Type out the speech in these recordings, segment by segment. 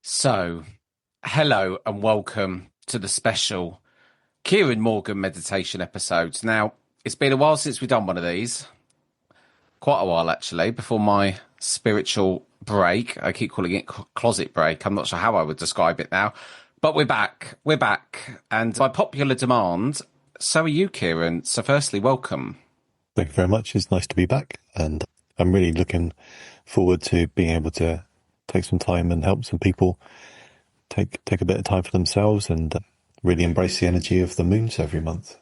So, hello and welcome to the special Kieran Morgan meditation episodes. Now, it's been a while since we've done one of these. Quite a while, actually, before my spiritual break. I keep calling it closet break. I'm not sure how I would describe it now. But we're back. We're back. And by popular demand, so are you, Kieran. So firstly, welcome. Thank you very much. It's nice to be back. And I'm really looking forward to being able to take some time and help some people take a bit of time for themselves and really embrace the energy of the moons every month.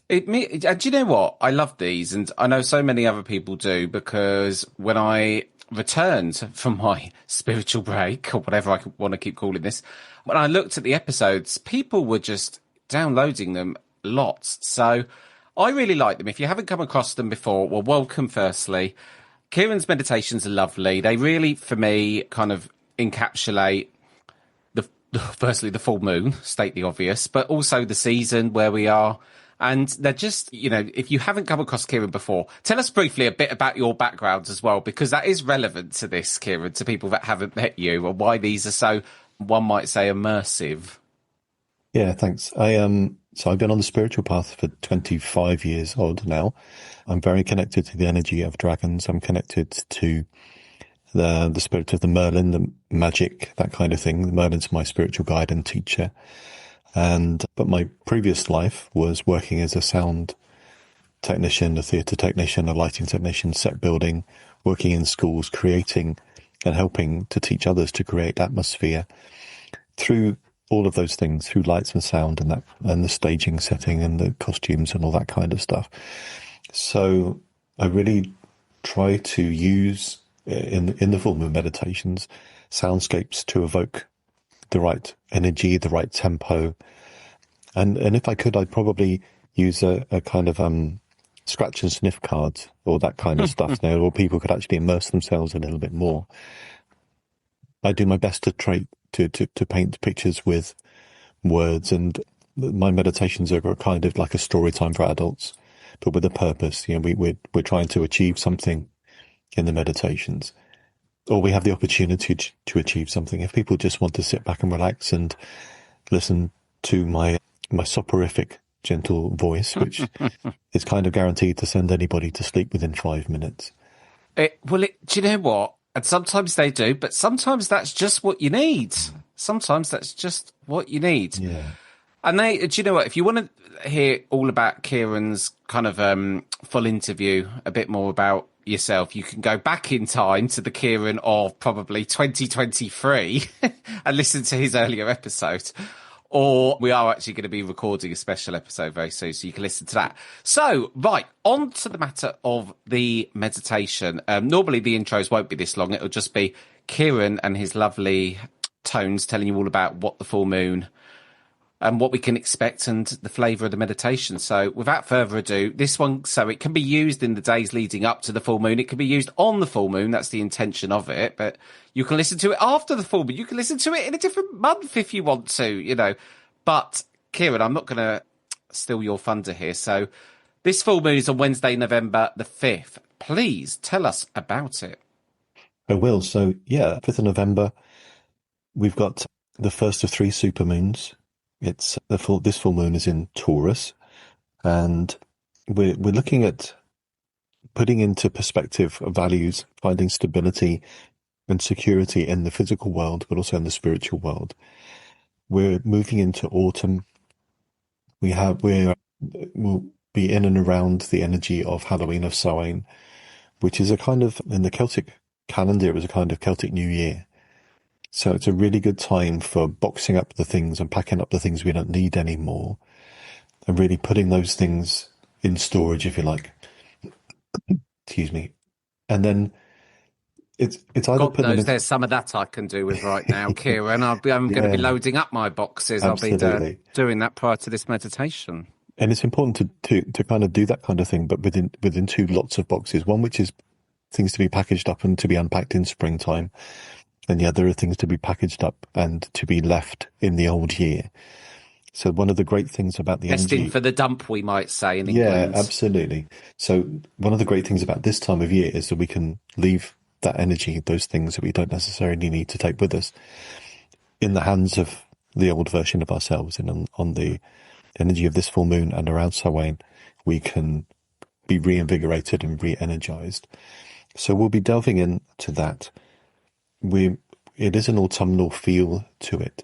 Do you know what? I love these, and I know so many other people do, because when I returned from my spiritual break, or whatever I want to keep calling this, when I looked at the episodes, people were just downloading them lots. So I really like them. If you haven't come across them before, well, welcome firstly. Kieran's meditations are lovely. They really, for me, kind of encapsulate firstly the full moon, state the obvious, but also the season where we are. And they're just, if you haven't come across Kieran before, tell us briefly a bit about your background as well, because that is relevant to this, Kieran, to people that haven't met you, and why these are so, one might say, immersive. Yeah, thanks. So I've been on the spiritual path for 25 years odd now. I'm very connected to the energy of dragons. I'm connected to the spirit of the Merlin, the magic, that kind of thing. Merlin's my spiritual guide and teacher. But my previous life was working as a sound technician, a theatre technician, a lighting technician, set building, working in schools, creating and helping to teach others to create atmosphere through all of those things, through lights and sound and the staging setting and the costumes and all that kind of stuff. So I really try to use in the full moon meditations soundscapes to evoke the right energy, the right tempo. And if I could, I'd probably use a kind of scratch and sniff cards or that kind of stuff there, or people could actually immerse themselves a little bit more. I do my best to paint pictures with words, and my meditations are kind of like a story time for adults, but with a purpose. We're trying to achieve something in the meditations, or we have the opportunity to achieve something. If people just want to sit back and relax and listen to my soporific, gentle voice, which is kind of guaranteed to send anybody to sleep within 5 minutes. Do you know what? And sometimes they do, but sometimes that's just what you need. Sometimes that's just what you need. Yeah. And do you know what? If you want to hear all about Kieran's kind of full interview, a bit more about yourself, you can go back in time to the Kieran of probably 2023 and listen to his earlier episode. Or we are actually going to be recording a special episode very soon, so you can listen to that. So, right, on to the matter of the meditation. Normally the intros won't be this long. It'll just be Kieran and his lovely tones telling you all about what the full moon and what we can expect and the flavour of the meditation. So without further ado, this one, so it can be used in the days leading up to the full moon. It can be used on the full moon. That's the intention of it. But you can listen to it after the full moon. You can listen to it in a different month if you want to, But Kieran, I'm not going to steal your thunder here. So this full moon is on Wednesday, November the 5th. Please tell us about it. I will. So, 5th of November, we've got the first of 3 supermoons. This full moon is in Taurus, and we're looking at putting into perspective values, finding stability and security in the physical world, but also in the spiritual world. We're moving into autumn. We'll be in and around the energy of Halloween, of Samhain, which is a kind of, in the Celtic calendar, it was a kind of Celtic New Year. So it's a really good time for boxing up the things and packing up the things we don't need anymore, and really putting those things in storage, if you like. Excuse me. And then it's either God knows there's some of that I can do with right now, Kieran. I'm going to be loading up my boxes. Absolutely. I'll be doing that prior to this meditation. And it's important to kind of do that kind of thing, but within 2 lots of boxes. One which is things to be packaged up and to be unpacked in springtime, and the other are things to be packaged up and to be left in the old year. So one of the great things about the Destined energy, for the dump, we might say, in England. Yeah, absolutely. So one of the great things about this time of year is that we can leave that energy, those things that we don't necessarily need to take with us, in the hands of the old version of ourselves, and on the energy of this full moon and around Samhain, we can be reinvigorated and re-energized. So we'll be delving into that. It is an autumnal feel to it.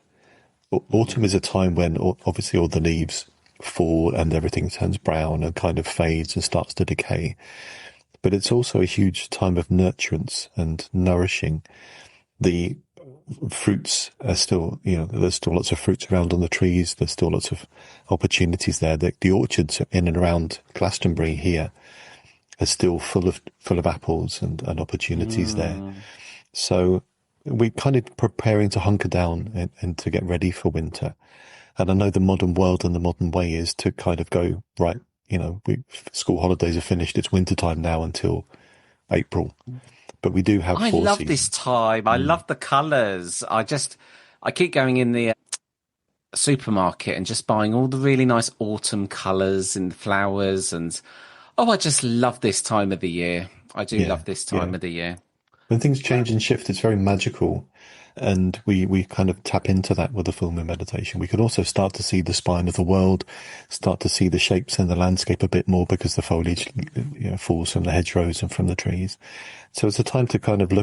Autumn is a time when obviously all the leaves fall and everything turns brown and kind of fades and starts to decay. But it's also a huge time of nurturance and nourishing. The fruits are still, there's still lots of fruits around on the trees. There's still lots of opportunities there. The orchards in and around Glastonbury here are still full of apples and opportunities there. So we're kind of preparing to hunker down and to get ready for winter. And I know the modern world and the modern way is to kind of go, right, school holidays are finished. It's winter time now until April. But we do have four seasons. I love this time. I love the colours. I keep going in the supermarket and just buying all the really nice autumn colours and flowers. And, I just love this time of the year. I do love this time of the year. When things change and shift, it's very magical. And we kind of tap into that with the full moon meditation. We can also start to see the spine of the world, start to see the shapes in the landscape a bit more because the foliage falls from the hedgerows and from the trees. So it's a time to kind of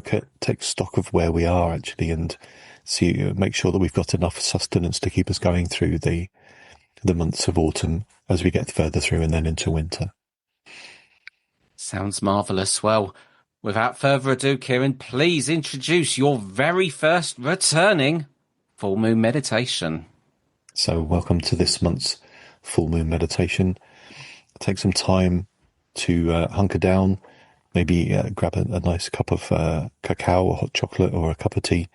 take stock of where we are actually, and make sure that we've got enough sustenance to keep us going through the months of autumn as we get further through and then into winter. Sounds marvellous. Well, without further ado, Kieran, please introduce your very first returning full moon meditation. So welcome to this month's full moon meditation. Take some time to hunker down, maybe grab a nice cup of cacao or hot chocolate or a cup of tea,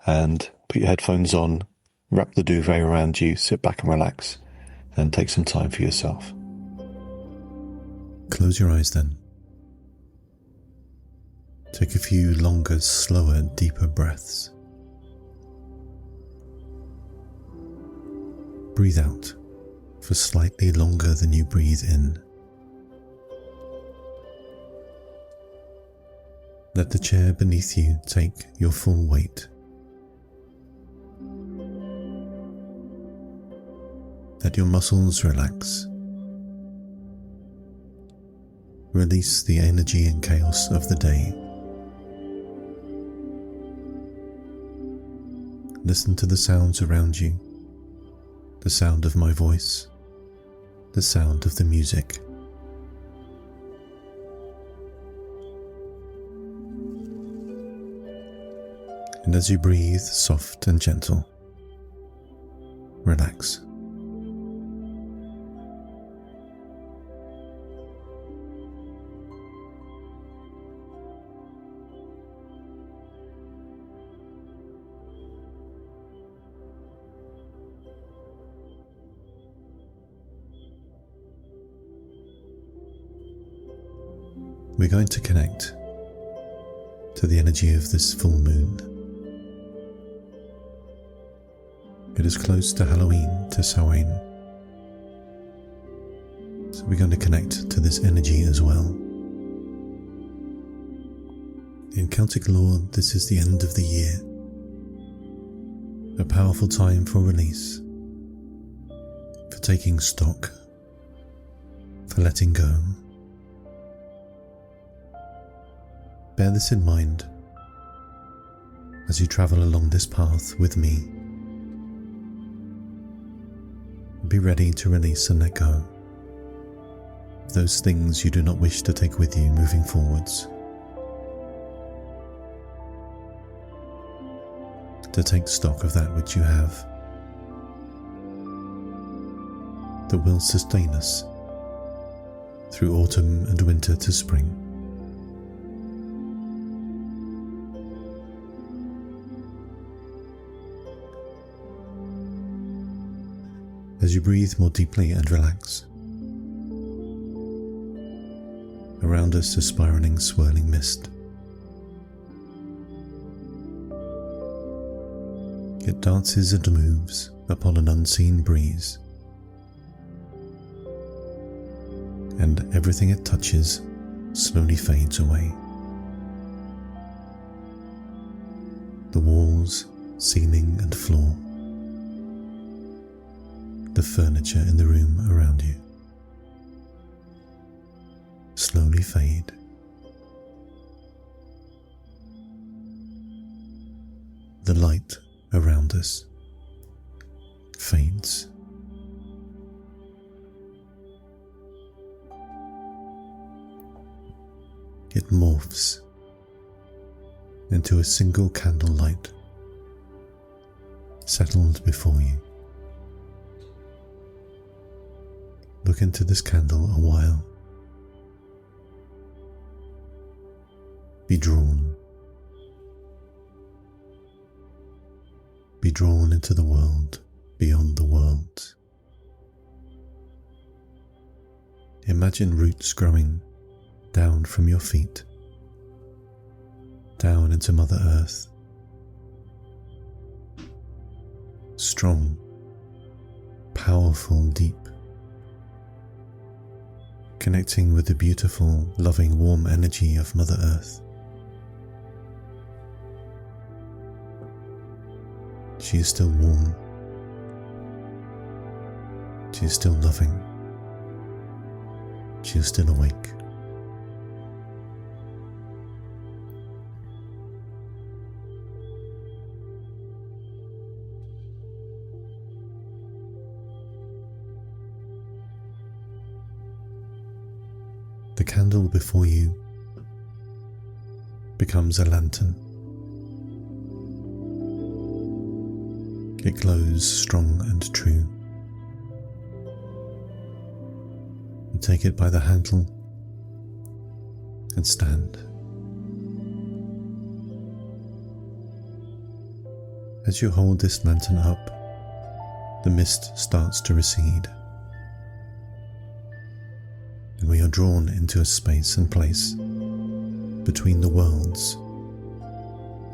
and put your headphones on, wrap the duvet around you, sit back and relax, and take some time for yourself. Close your eyes then. Take a few longer, slower, deeper breaths. Breathe out for slightly longer than you breathe in. Let the chair beneath you take your full weight. Let your muscles relax. Release the energy and chaos of the day. Listen to the sounds around you, the sound of my voice, the sound of the music. And as you breathe soft and gentle, relax. We're going to connect to the energy of this full moon. It is close to Halloween, to Samhain. So we're going to connect to this energy as well. In Celtic lore, this is the end of the year. A powerful time for release, for taking stock, for letting go. Bear this in mind as you travel along this path with me. Be ready to release and let go of those things you do not wish to take with you moving forwards. To take stock of that which you have, that will sustain us through autumn and winter to spring. As you breathe more deeply and relax, around us a spiraling, swirling mist. It dances and moves upon an unseen breeze, and everything it touches slowly fades away. the walls, ceiling and floor, the furniture in the room around you slowly fade. The light around us fades. It morphs into a single candlelight settled before you. Look into this candle a while. Be drawn. Be drawn into the world beyond the worlds. Imagine roots growing down from your feet, down into Mother Earth. Strong, powerful, deep, connecting with the beautiful, loving, warm energy of Mother Earth. She is still warm. She is still loving. She is still awake. The candle before you becomes a lantern. It glows strong and true. You take it by the handle and stand. As you hold this lantern up, the mist starts to recede, and we are drawn into a space and place between the worlds,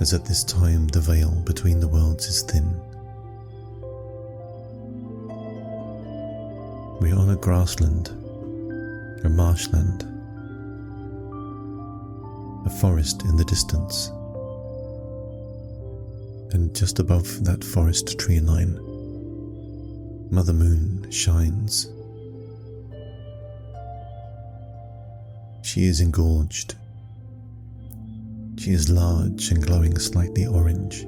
as at this time the veil between the worlds is thin. We are on a grassland, a marshland, a forest in the distance, and just above that forest tree line, Mother Moon shines. She is engorged. She is large and glowing slightly orange,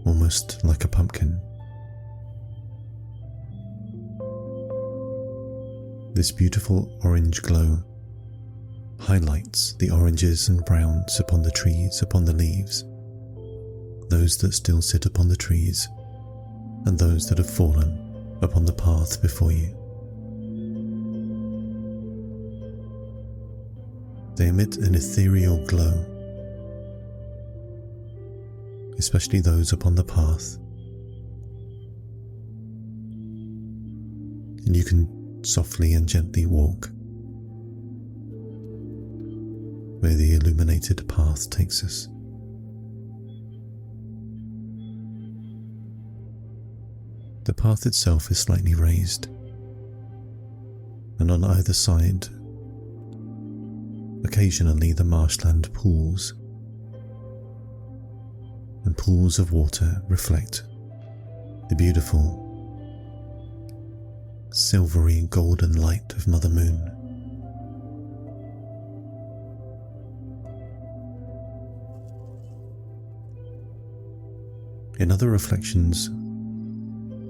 almost like a pumpkin. This beautiful orange glow highlights the oranges and browns upon the trees, upon the leaves, those that still sit upon the trees, and those that have fallen upon the path before you. They emit an ethereal glow, especially those upon the path, and you can softly and gently walk where the illuminated path takes us. The path itself is slightly raised, and on either side, occasionally the marshland pools, and pools of water reflect the beautiful silvery golden light of Mother Moon. In other reflections,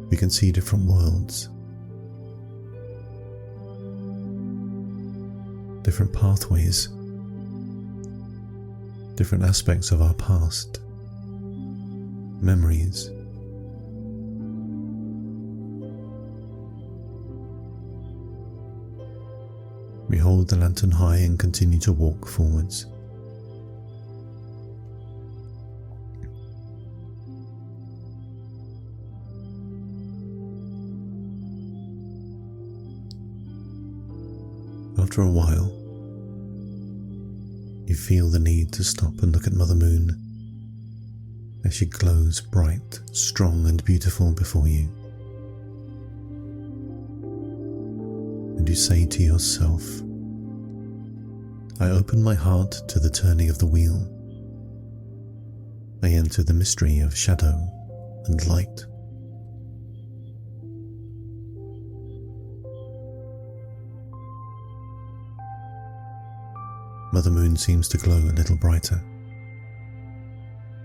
we can see different worlds, different pathways, different aspects of our past, memories. We hold the lantern high and continue to walk forwards. After a while, you feel the need to stop and look at Mother Moon as she glows bright, strong and beautiful before you. And you say to yourself, I open my heart to the turning of the wheel. they enter the mystery of shadow and light. Mother Moon seems to glow a little brighter.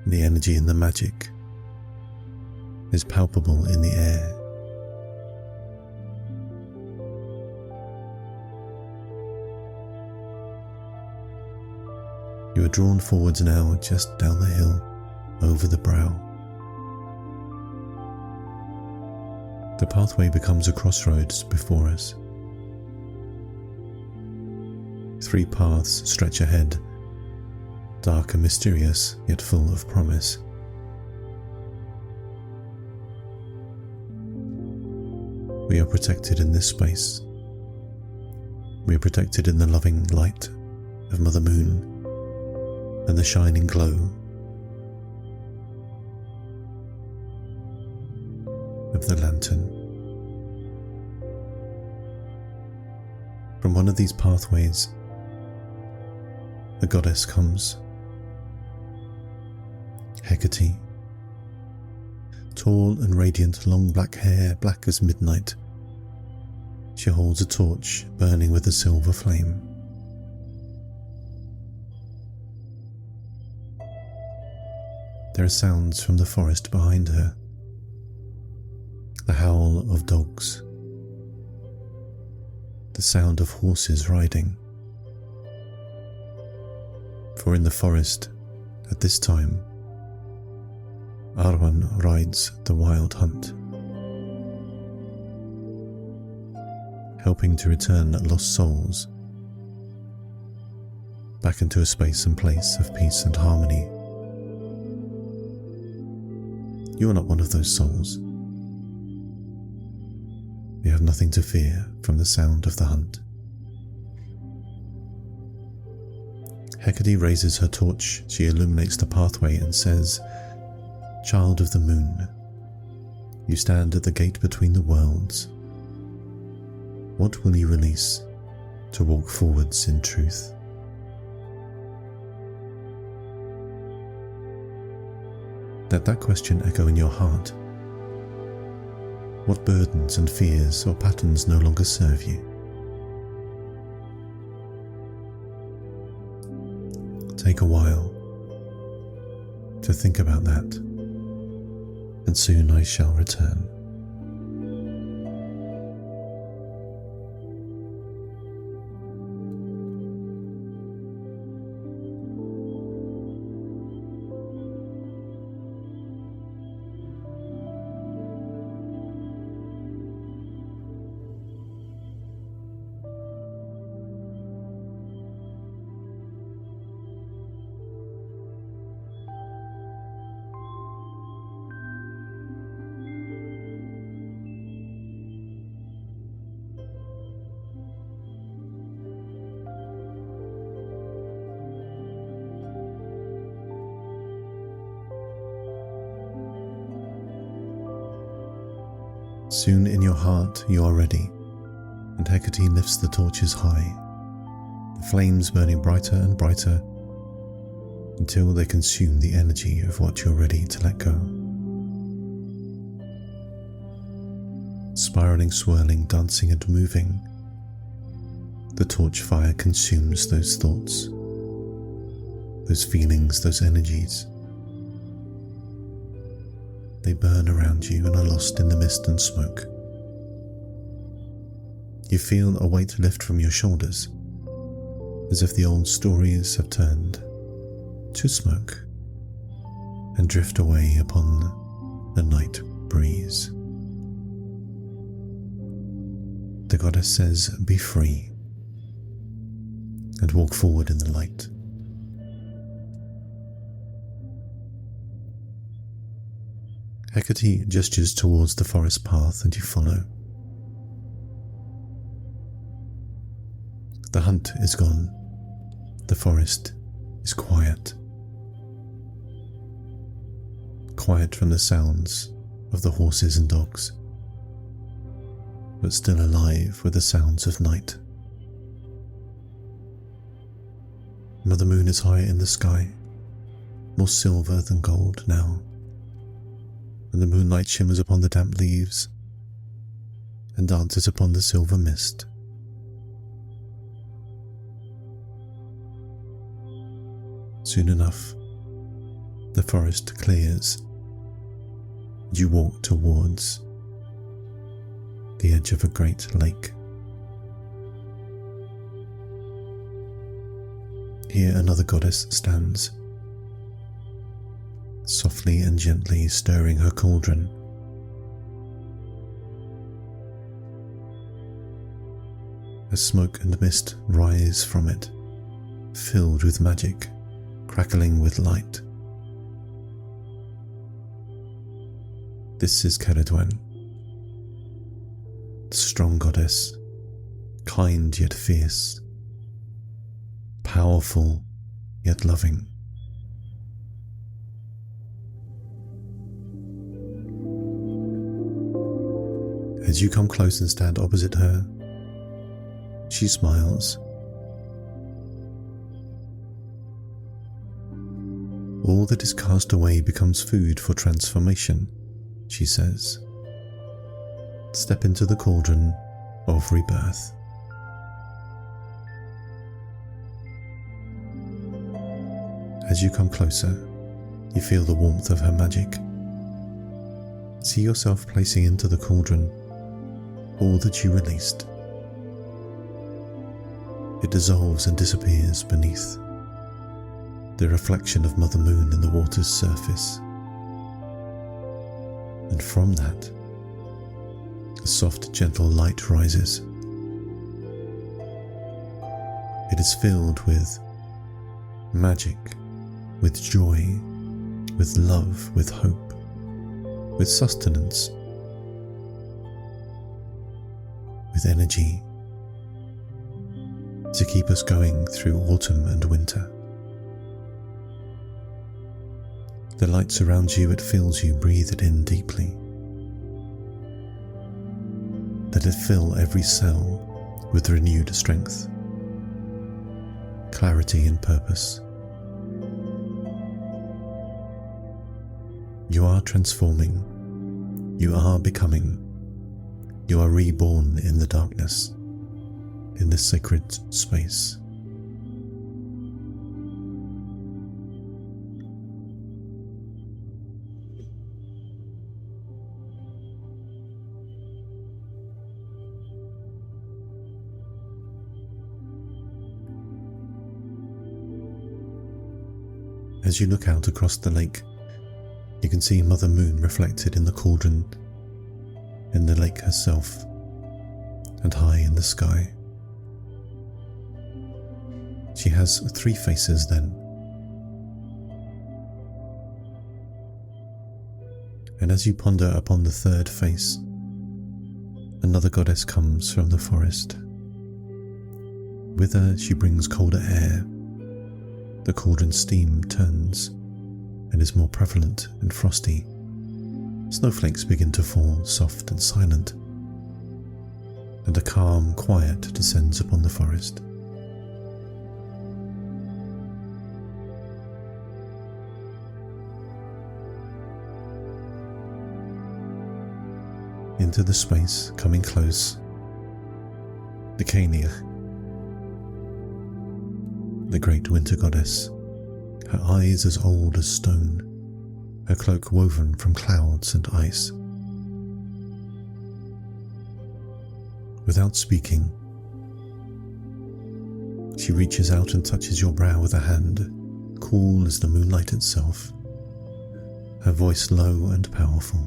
The energy and the magic is palpable in the air. You are drawn forwards now, just down the hill, over the brow. The pathway becomes a crossroads before us. 3 paths stretch ahead, dark and mysterious, yet full of promise. We are protected in this space. We are protected in the loving light of Mother Moon and the shining glow of the lantern. From one of these pathways, a goddess comes. Hecate. Tall and radiant, long black hair, black as midnight. She holds a torch burning with a silver flame. There are sounds from the forest behind her. The howl of dogs. The sound of horses riding. For in the forest, at this time, Arwen rides the wild hunt, helping to return lost souls back into a space and place of peace and harmony. You are not one of those souls. You have nothing to fear from the sound of the hunt. Hecate raises her torch. She illuminates the pathway and says, "Child of the moon, you stand at the gate between the worlds. What will you release to walk forwards in truth?" Let that question echo in your heart. What burdens and fears or patterns no longer serve you? Take a while to think about that, and soon I shall return. Soon in your heart you are ready, and Hecate lifts the torches high, the flames burning brighter and brighter until they consume the energy of what you're ready to let go. Spiraling, swirling, dancing and moving, the torch fire consumes those thoughts, those feelings, those energies. They burn around you and are lost in the mist and smoke. You feel a weight lift from your shoulders, as if the old stories have turned to smoke and drift away upon the night breeze. The goddess says, "Be free," and walk forward in the light. Hecate gestures towards the forest path and you follow. The hunt is gone. The forest is quiet. Quiet from the sounds of the horses and dogs, but still alive with the sounds of night. Mother Moon is high in the sky. more silver than gold now, and the moonlight shimmers upon the damp leaves and dances upon the silver mist. Soon enough, the forest clears, and you walk towards the edge of a great lake. Here another goddess stands, softly and gently stirring her cauldron. As smoke and mist rise from it, filled with magic, crackling with light. This is Ceridwen, the strong goddess, kind yet fierce, powerful yet loving. As you come close and stand opposite her, she smiles. All that is cast away becomes food for transformation, she says. Step into the cauldron of rebirth. As you come closer, you feel the warmth of her magic. See yourself placing into the cauldron all that you released. It dissolves and disappears beneath, the reflection of Mother Moon in the water's surface. And from that, a soft, gentle light rises. It is filled with magic, with joy, with love, with hope, with sustenance, with energy to keep us going through autumn and winter. The light surrounds you, it fills you, breathe it in deeply. Let it fill every cell with renewed strength, clarity and purpose. You are transforming, you are becoming, you are reborn in the darkness, in this sacred space. As you look out across the lake, you can see Mother Moon reflected in the cauldron, in the lake herself, and high in the sky. She has 3 faces then. And as you ponder upon the 3rd face, another goddess comes from the forest. With her she brings colder air. The cauldron's steam turns and is more prevalent and frosty. Snowflakes begin to fall, soft and silent, and a calm quiet descends upon the forest. Into the space, coming close, the Cailleach, the great winter goddess, her eyes as old as stone, her cloak woven from clouds and ice. Without speaking, she reaches out and touches your brow with a hand, cool as the moonlight itself, her voice low and powerful.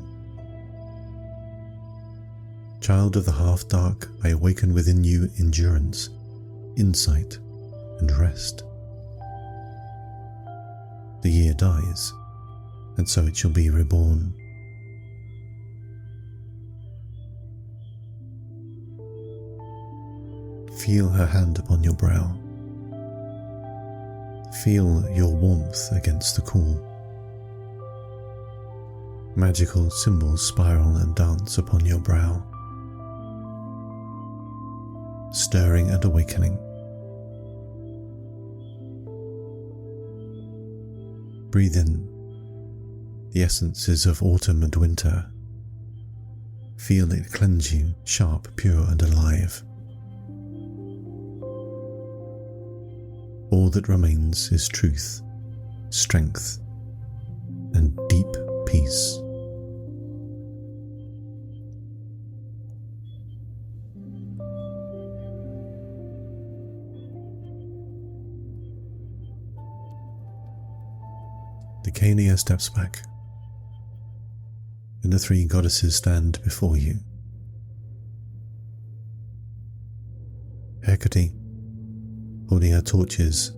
Child of the half-dark, I awaken within you endurance, insight, and rest. The year dies, and so it shall be reborn. Feel her hand upon your brow. Feel your warmth against the cool. Magical symbols spiral and dance upon your brow, stirring and awakening. Breathe in the essences of autumn and winter. Feel it cleanse you, sharp, pure and alive. All that remains is truth, strength, and deep peace. The Cailleach steps back, and the three goddesses stand before you. Hecate, holding her torches,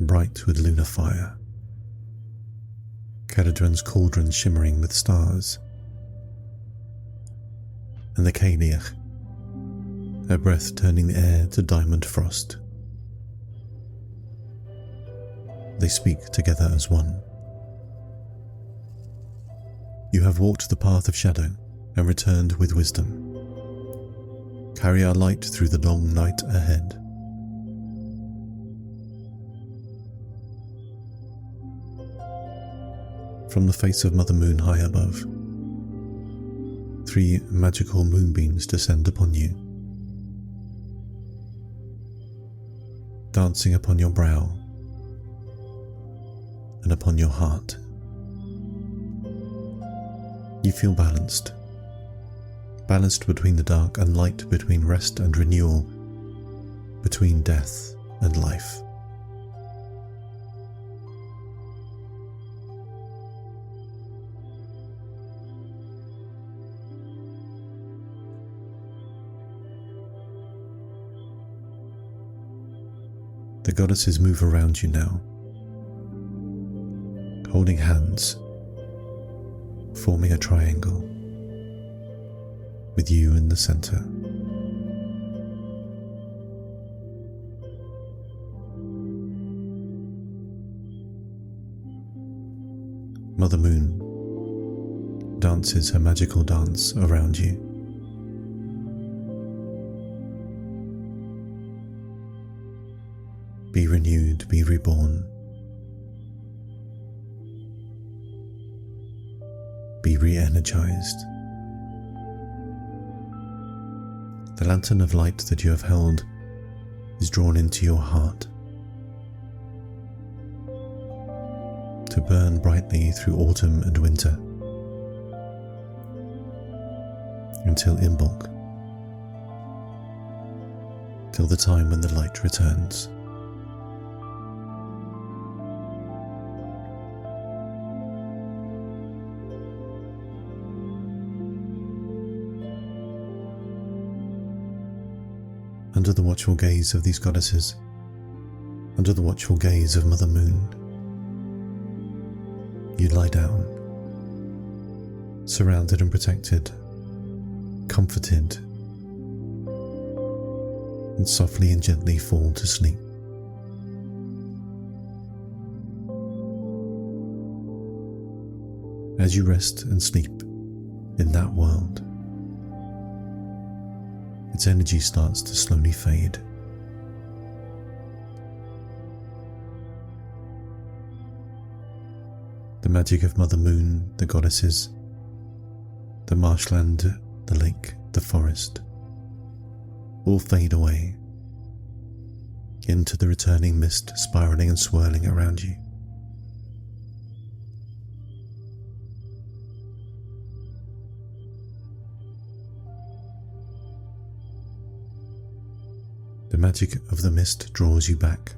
bright with lunar fire. Ceridwen's cauldron shimmering with stars. And the Cailleach, her breath turning the air to diamond frost. They speak together as one. You have walked the path of shadow and returned with wisdom. Carry our light through the long night ahead. From the face of Mother Moon high above, 3 magical moonbeams descend upon you, dancing upon your brow and upon your heart. You feel balanced between the dark and light, between rest and renewal, between death and life. The goddesses move around you now, holding hands, forming a triangle, with you in the center. Mother Moon dances her magical dance around you. Be renewed, be reborn. Be re-energized. The lantern of light that you have held is drawn into your heart to burn brightly through autumn and winter until Imbolc, till the time when the light returns. Under the watchful gaze of these goddesses, under the watchful gaze of Mother Moon, you lie down, surrounded and protected, comforted, and softly and gently fall to sleep. As you rest and sleep in that world, its energy starts to slowly fade. The magic of Mother Moon, the goddesses, the marshland, the lake, the forest, all fade away into the returning mist spiraling and swirling around you. The magic of the mist draws you back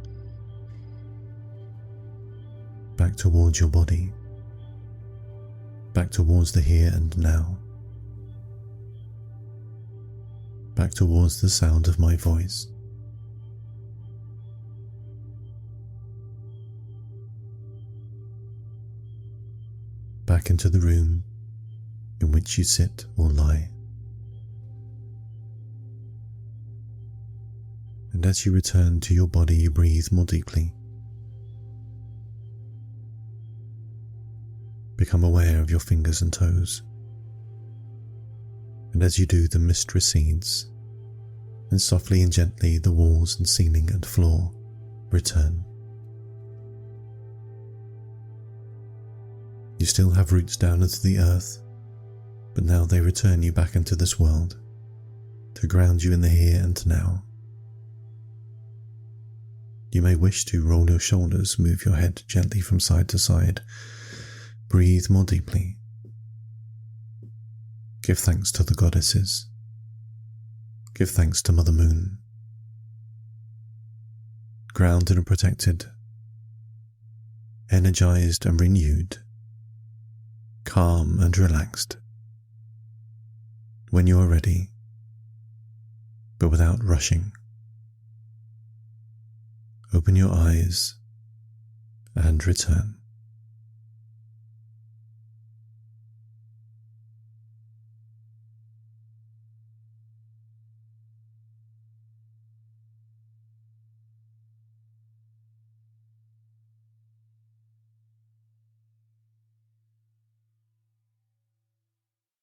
towards your body, back towards the here and now, back towards the sound of my voice. Back into the room in which you sit or lie. And as you return to your body, you breathe more deeply. Become aware of your fingers and toes. And as you do, the mist recedes, and softly and gently the walls and ceiling and floor return. You still have roots down into the earth, but now they return you back into this world to ground you in the here and now. You may wish to roll your shoulders, move your head gently from side to side, breathe more deeply. Give thanks to the goddesses. Give thanks to Mother Moon. Grounded and protected, energized and renewed, calm and relaxed. When you are ready, but without rushing, open your eyes and return.